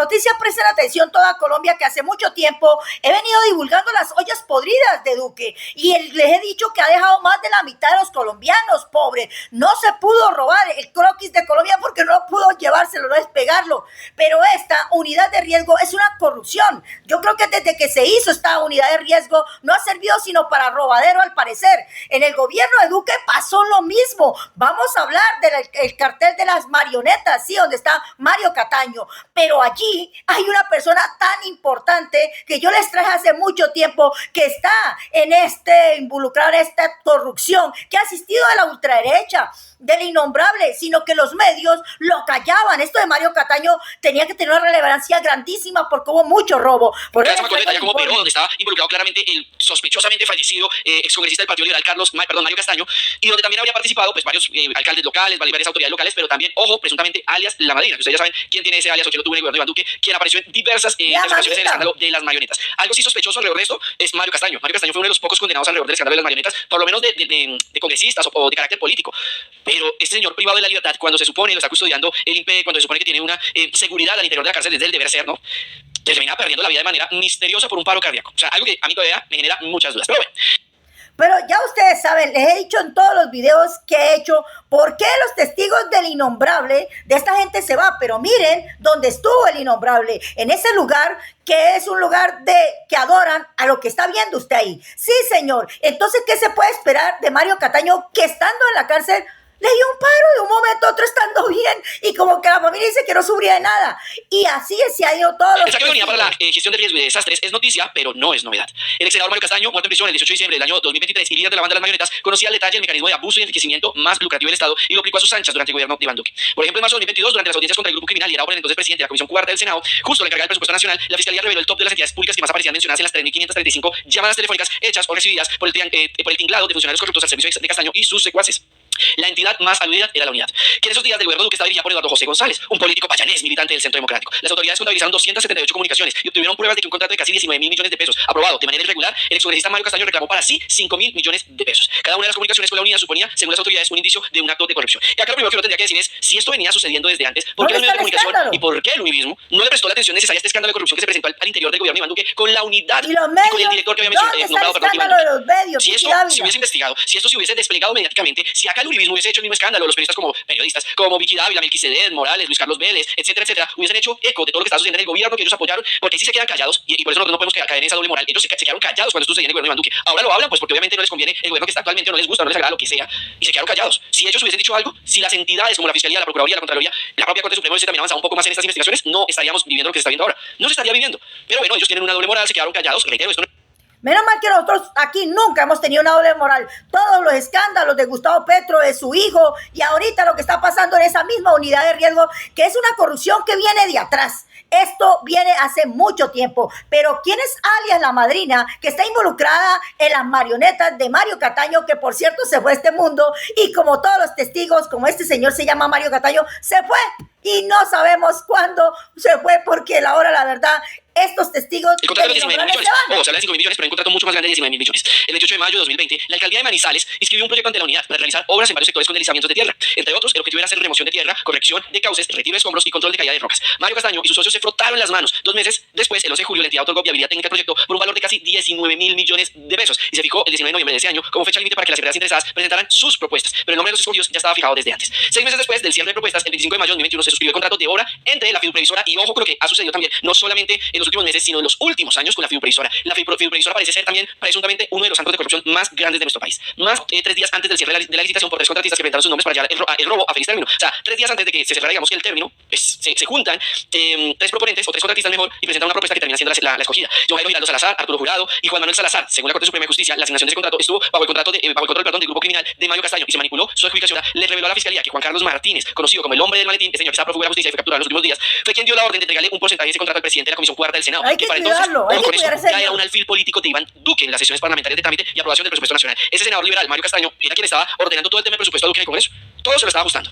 Noticias, presten atención toda Colombia, que hace mucho tiempo he venido divulgando las ollas podridas de Duque y les he dicho que ha dejado más de la mitad de los colombianos pobres. No se pudo robar el croquis de Colombia porque no pudo llevárselo, no despegarlo, pero esta unidad de riesgo es una corrupción. Yo creo que desde que se hizo esta unidad de riesgo no ha servido sino para robadero, al parecer. En el gobierno de Duque pasó lo mismo. Vamos a hablar del cartel de las marionetas, sí, donde está Mario Cataño, pero allí hay una persona tan importante que yo les traje hace mucho tiempo que está involucrada en esta corrupción, que ha asistido de la ultraderecha, del innombrable, sino que los medios lo callaban. Esto de Mario Cataño tenía que tener una relevancia grandísima porque hubo mucho robo. Gracias, como Perú, donde estaba involucrado claramente el sospechosamente fallecido excongresista del Partido Liberal, Mario Castaño, y donde también habría participado pues varios alcaldes locales, varias autoridades locales, pero también, ojo, presuntamente alias La Madrina, que ustedes ya saben quién tiene ese alias o quién lo tuvo en el gobierno de Iván Duque, quien apareció en diversas ocasiones en el escándalo de las marionetas. Algo sí sospechoso alrededor de esto es Mario Castaño. Mario Castaño fue uno de los pocos condenados alrededor del escándalo de las marionetas, por lo menos de congresistas o de carácter político. Pero este señor privado de la libertad, cuando se supone lo está custodiando el INPE, cuando se supone que tiene una seguridad al interior de la cárcel desde el deber ser, ¿no? Termina perdiendo la vida de manera misteriosa por un paro cardíaco. O sea, algo que a mí todavía me genera muchas dudas. Pero bueno. Pero ya ustedes saben, les he dicho en todos los videos que he hecho por qué los testigos del innombrable de esta gente se va. Pero miren dónde estuvo el innombrable, en ese lugar que es un lugar que adoran a lo que está viendo usted ahí. Sí, señor. Entonces, ¿qué se puede esperar de Mario Cataño, que estando en la cárcel le dio un paro de un momento a otro estando bien y como que la familia dice que no sufría de nada? Y así se ha ido todo. Esta categoría para la gestión de riesgo y de desastres es noticia, pero no es novedad. El ex senador Mario Castaño, muerto en prisión el 18 de diciembre del año 2023 y líder de la banda de las marionetas, conocía al detalle el mecanismo de abuso y enriquecimiento más lucrativo del Estado y lo aplicó a sus anchas durante el gobierno de Iván Duque. Por ejemplo, en marzo de 2022, durante las audiencias contra el grupo criminal liderado por el entonces presidente de la Comisión Cuarta del Senado, justo la encargada del presupuesto nacional, la Fiscalía reveló el top de las entidades públicas que más aparecían mencionadas en las 3.535 llamadas telefónicas hechas o recibidas por el tinglado de funcionarios corruptos al servicio de Castaño y sus secuaces. La entidad más aludida era la Unidad, que en esos días del gobierno Duque estaba dirigida por Eduardo José González, un político payanés militante del Centro Democrático. Las autoridades contabilizaron 278 comunicaciones y obtuvieron pruebas de que un contrato de casi 19.000 millones de pesos, aprobado de manera irregular, el excongresista Mario Castaño reclamó para sí 5.000 millones de pesos. Cada una de las comunicaciones con la Unidad suponía, según las autoridades, un indicio de un acto de corrupción. Y acá lo primero que uno tendría que decir es, si esto venía sucediendo desde antes, ¿por qué los medios de comunicación y por qué el uribismo no le prestó la atención necesaria a este escándalo de corrupción que se presentó al interior del gobierno de Iván Duque con la Unidad y con el director que había nombrado para los medios? Si eso se hubiese investigado, si esto se hubiese desplegado mediáticamente, si acá el uribismo hubiese hecho el mismo escándalo, los periodistas como periodistas, como Vicky Dávila, Melquisedec, Morales, Luis Carlos Vélez, etcétera, etcétera, hubiesen hecho eco de todo lo que está sucediendo en el gobierno que ellos apoyaron, porque sí se quedan callados y por eso nosotros no podemos caer en esa doble moral. Ellos se quedaron callados cuando esto sucedía en el gobierno de Iván Duque. Ahora lo hablan pues porque obviamente no les conviene el gobierno que está actualmente, o no les gusta, no les agrada lo que sea, y se quedaron callados. Si ellos hubiesen dicho algo, si las entidades como la Fiscalía, la Procuraduría, la Contraloría, la propia Corte Suprema hubiese también avanzado un poco más en estas investigaciones, no estaríamos viviendo lo que se está viendo ahora. No se estaría viviendo. Pero bueno, ellos tienen una doble moral, se quedaron callados. Reitero, esto no... Menos mal que nosotros aquí nunca hemos tenido una doble moral. Todos los escándalos de Gustavo Petro, de su hijo, y ahorita lo que está pasando en esa misma unidad de riesgo, que es una corrupción que viene de atrás. Esto viene hace mucho tiempo. Pero ¿quién es alias La Madrina, que está involucrada en las marionetas de Mario Cataño, que por cierto se fue a este mundo? Y como todos los testigos, como este señor se llama Mario Cataño, se fue. Y no sabemos cuándo se fue, porque la verdad, estos testigos... El contrato de 19.000 millones. Se habla de 5.000 millones, pero hay un contrato mucho más grande de 19.000 millones. El 28 de mayo de 2020, la alcaldía de Manizales inscribió un proyecto ante la Unidad para realizar obras en varios sectores con deslizamientos de tierra. Entre otros, el objetivo era hacer remoción de tierra, corrección de cauces, retiro de escombros y control de caída de rocas. Mario Castaño y sus socios se frotaron las manos. 2 meses después, el 11 de julio, la entidad otorgó viabilidad técnica al proyecto por un valor de casi 19.000 millones de pesos y se fijó el 19 de noviembre de ese año como fecha límite para que las empresas interesadas presentaran sus propuestas. Pero el nombre de los escogidos ya estaba fijado desde antes. 6 meses después del cierre de propuestas, el 25 de mayo de 2021 se suscribió el contrato de obra entre la Fiduprevisora y ojo con lo que ha sucedido también, no solamente en los últimos meses, sino en los últimos años con la Fiduprevisora. La Fiduprevisora parece ser también presuntamente uno de los santos de corrupción más grandes de nuestro país. Más 3 días antes del cierre de la licitación por 3 contratistas que presentaron sus nombres para llevar el robo a feliz término. O sea, 3 días antes de que se cerrara, digamos, que el término, pues se juntan 3 proponentes o 3 contratistas mejor y presentan una propuesta que termina siendo la escogida. John Jairo Giraldo Salazar, Arturo Jurado y Juan Manuel Salazar. Según la Corte Suprema de Justicia, la asignación de ese contrato estuvo bajo el control del grupo criminal de Mario Castaño y se manipuló su adjudicación. Le reveló a la Fiscalía que Juan Carlos Martínez, conocido como el hombre del maletín, el señor que está prófugo de la justicia y fue capturado en los últimos días, fue quien dio la orden de entregarle un porcentaje de ese contrato al presidente de la Comisión Cuarta del Senado. Hay que para cuidarlo, entonces, con esto, ya era un alfil político de Iván Duque en las sesiones parlamentarias de trámite y aprobación del presupuesto nacional. Ese senador liberal, Mario Castaño, era quien estaba ordenando todo el tema del presupuesto a Duque en el Congreso. Todo se lo estaba ajustando.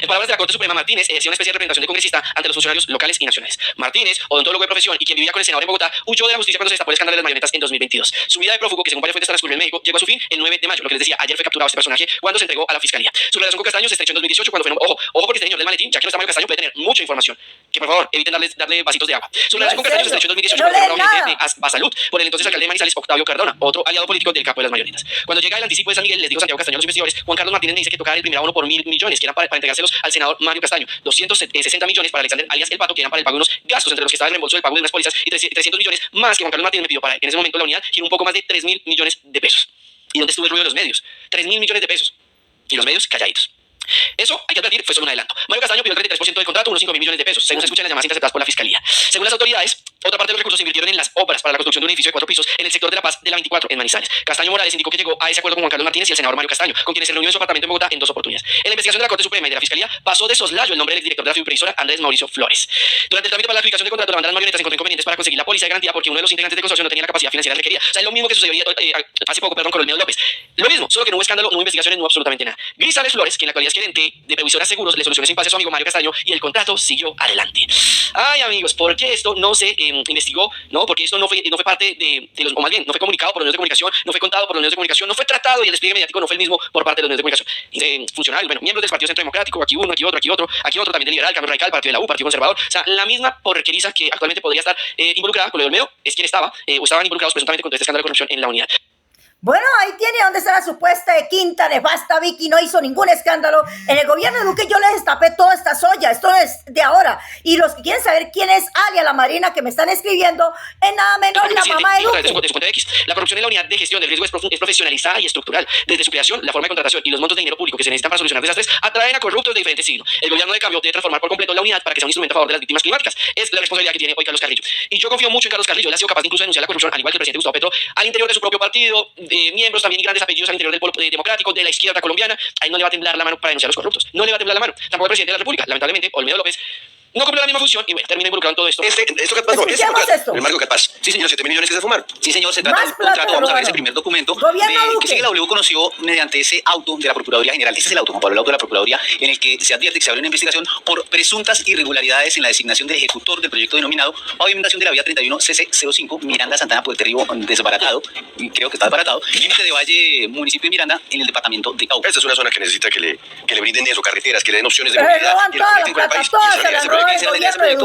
En palabras de la Corte Suprema, Martínez ejercía una especie de representación de congresista ante los funcionarios locales y nacionales. Martínez, odontólogo de profesión y quien vivía con el senador en Bogotá, huyó de la justicia cuando se destapó el escándalo de las marionetas en 2022. Su vida de prófugo, que según varias fuentes transcurrió en México, llegó a su fin el 9 de mayo. Lo que les decía, ayer fue capturado este personaje cuando se entregó a la fiscalía. Su relación con Castaño se estrechó en 2018 cuando fue ojo porque este señor del maletín, ya que no está Mario Castaño, puede tener mucha información. Que por favor eviten darle vasitos de agua. Su relación con Castaño se estrechó en 2018 cuando fue agente de Basalud por el entonces alcalde de Manizales, Octavio Cardona, otro aliado político del capo de las marionetas. Cuando llega el anticipo de San Miguel, les dijo Santiago Castaño a los investigadores, Juan Carlos Martínez me dice que tocaba el primer abono por 1.000 millones, que eran para entregárselos al senador Mario Castaño, 260 millones para Alexander alias El Pato, que eran para el pago de unos gastos, entre los que estaba el reembolso del pago de unas pólizas, y 300 millones más que Juan Carlos Martínez me pidió para en ese momento la unidad, giró un poco más de 3.000 millones de pesos. ¿Y dónde estuvo el ruido de los medios? 3.000 millones de pesos. Y los medios calladitos. Eso, hay que advertir, fue solo un adelanto. Mario Castaño pidió el 33% del contrato, unos 5.000 millones de pesos, según se escuchan las llamadas interceptadas por la fiscalía. Según las autoridades, otra parte de los recursos se invirtieron en las obras para la construcción de un edificio de 4 pisos en el sector de La Paz de la 24 en Manizales. Castaño Morales indicó que llegó a ese acuerdo con Juan Carlos Martínez y el senador Mario Castaño, con quienes se reunió en su apartamento en Bogotá en 2 oportunidades. En la investigación de la Corte Suprema y de la Fiscalía pasó de soslayo el nombre del director de la supervisora, Andrés Mauricio Flores. Durante el trámite para la adjudicación de contrato, la banda de las marionetas encontró inconvenientes para conseguir la póliza de garantía porque uno de los integrantes del consorcio no tenía la capacidad financiera requerida. O sea, es lo mismo que sucedió hace poco, con Olmedo López. Lo mismo, solo que no hubo escándalo, no hubo investigaciones, no hubo absolutamente nada. Grisales Flores, que en la actualidad es gerente de Previsora Seguros, le solucionó sin pase a su amigo Mario Castaño y el contrato siguió adelante. Ay, amigos, ¿por qué esto no se investigó? ¿No? Porque esto no fue parte de los, o más bien, no fue comunicado por los medios de comunicación, no fue contado por los medios de comunicación, no fue tratado y el despliegue mediático no fue el mismo por parte de los medios de comunicación. Funcionarios, bueno, miembros del Partido Centro Democrático, aquí uno, aquí otro, también del Liberal, Cambio Radical, Partido de la U, Partido Conservador. O sea, la misma porqueriza que actualmente podría estar involucrada con lo de Olmedo es quien estaba, o estaban involucrados presuntamente con todo este escándalo de corrupción en la unidad. Bueno, ahí tiene donde está la supuesta de quinta nefasta. Vicky no hizo ningún escándalo. En el gobierno de Duque yo les destapé toda esta soya. Esto es de ahora. Y los que quieren saber quién es Alia la Marina que me están escribiendo, es nada menos la mamá de Duque. La corrupción en la unidad de gestión del riesgo es profesionalizada y estructural. Desde su creación, la forma de contratación y los montos de dinero público que se necesitan para solucionar desastres atraen a corruptos de diferentes signos. El gobierno de cambio debe transformar por completo la unidad para que sea un instrumento a favor de las víctimas climáticas. Es la responsabilidad que tiene hoy Carlos Carrillo. Y yo confío mucho en Carlos Carrillo. Él ha sido capaz de incluso denunciar la corrupción, al igual que el presidente Gustavo Petro, al interior de su propio partido, de miembros también grandes apellidos al interior del polo democrático, de la izquierda colombiana. Ahí no le va a temblar la mano para denunciar a los corruptos. No le va a temblar la mano. Tampoco el presidente de la República. Lamentablemente, Olmedo López no cumplió la misma función y bueno, termina involucrado en todo esto. Esto Catpaz no, esto. el marco Catpaz. Sí, señor, 7.000 millones que se fumaron. Sí, señor, se trata de un contrato. Vamos a ver ese primer documento que la W conoció mediante ese auto de la Procuraduría General. Ese es el auto, Juan Pablo, el auto de la Procuraduría, en el que se advierte que se abre una investigación por presuntas irregularidades en la designación del ejecutor del proyecto denominado Pavimentación de la Vía 31 CC05 Miranda Santana Puerto Río desbaratado, creo que está desbaratado, límite de Valle, municipio de Miranda, en el departamento de Cauca. Esta es una zona que necesita que le brinden eso, carreteras, que le den opciones de movilidad.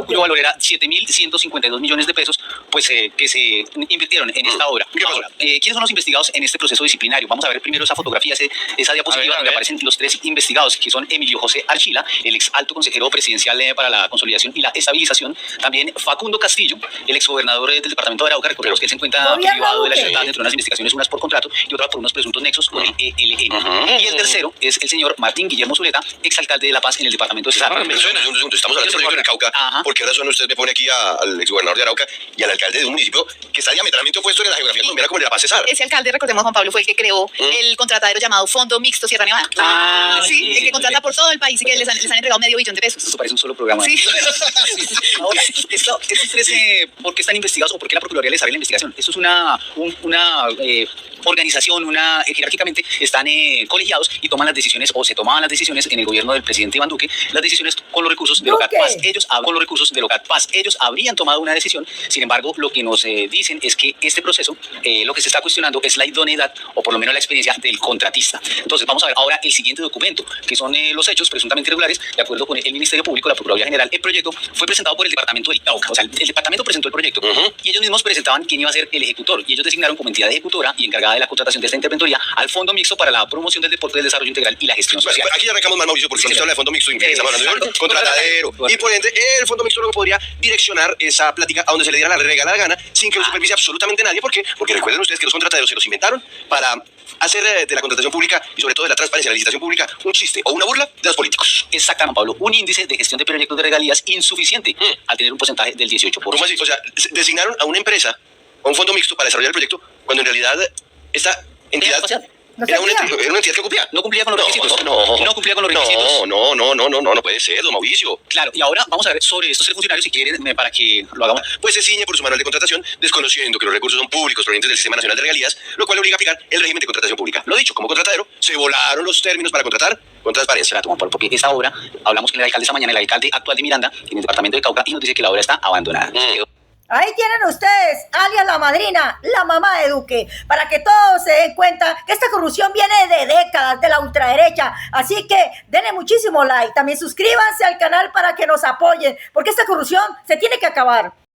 Cuyo valor era 7.152 millones de pesos, pues que se invirtieron en esta obra. Ahora, ¿quiénes son los investigados en este proceso disciplinario? Vamos a ver primero esa fotografía, esa diapositiva donde aparecen los 3 investigados, que son Emilio José Archila, el ex alto consejero presidencial para la consolidación y la estabilización, también Facundo Castillo, el ex gobernador del departamento de Arauca, recordemos que él se encuentra privado de la ciudad dentro de unas investigaciones, unas por contrato y otras por unos presuntos nexos con el ELN. Y el tercero es el señor Martín Guillermo Zuleta, ex alcalde de La Paz en el departamento de Cesar. Estamos hablando del proyecto de Cauca. ¿Por qué razón usted me pone aquí al exgobernador de Arauca y al alcalde de un municipio que está diametralmente opuesto en la geografía colombiana como el de La Paz, Cesar? Ese alcalde, recordemos, Juan Pablo, fue el que creó el contratadero llamado Fondo Mixto Sierra Nevada. Sí, el que contrata por todo el país y que les han entregado $500 millones de pesos. Esto parece un solo programa. Sí. Ahora, estos 3, ¿por qué están investigados o por qué la Procuraduría les abre la investigación? Esto es una organización, jerárquicamente están colegiados y toman las decisiones, o se tomaban las decisiones en el gobierno del presidente Iván Duque, las decisiones con los recursos de Locatpaz. Ellos habrían tomado una decisión. Sin embargo, lo que nos dicen es que este proceso, lo que se está cuestionando es la idoneidad, o por lo menos la experiencia del contratista. Entonces, vamos a ver ahora el siguiente documento, que son los hechos presuntamente irregulares, de acuerdo con el Ministerio Público, la Procuraduría General. El proyecto fue presentado por el departamento del Cauca, o sea, el departamento presentó el proyecto y ellos mismos presentaban quién iba a ser el ejecutor, y ellos designaron como entidad ejecutora y encargada de la contratación de esta interventoría al Fondo Mixto para la promoción del deporte, del desarrollo integral y la gestión social. Aquí ya arrancamos más, Mauricio, porque cuando se habla de Fondo Mixto, estamos hablando de un contratadero. Y por ende, el Fondo Mixto luego podría direccionar esa plática a donde se le diera la regalada gana, sin que lo supervise absolutamente nadie. ¿Por qué? Porque recuerden ustedes que los contrataderos se los inventaron para hacer de la contratación pública y sobre todo de la transparencia de la licitación pública un chiste o una burla de los políticos. Exactamente, Pablo. Un índice de gestión de proyectos de regalías insuficiente al tener un porcentaje del 18%. ¿Cómo así? O sea, designaron a una empresa, a un fondo mixto para desarrollar el proyecto, cuando en realidad esta entidad No Era una servía. entidad que cumplía. No cumplía con los requisitos. No cumplía con los No, requisitos. no puede ser, don Mauricio. Claro, y ahora vamos a ver sobre estos 3 funcionarios, si quieren, para que lo hagamos. Pues se ciñe por su manual de contratación, desconociendo que los recursos son públicos provenientes del Sistema Nacional de Regalías, lo cual le obliga a aplicar el régimen de contratación pública. Lo dicho, como contratadero, se volaron los términos para contratar con transparencia. Porque esta obra, hablamos con el alcalde esta mañana, el alcalde actual de Miranda, en el departamento de Cauca, y nos dice que la obra está abandonada. Ahí tienen ustedes, alias la madrina, la mamá de Duque, para que todos se den cuenta que esta corrupción viene de décadas de la ultraderecha. Así que denle muchísimo like. También suscríbanse al canal para que nos apoyen, porque esta corrupción se tiene que acabar.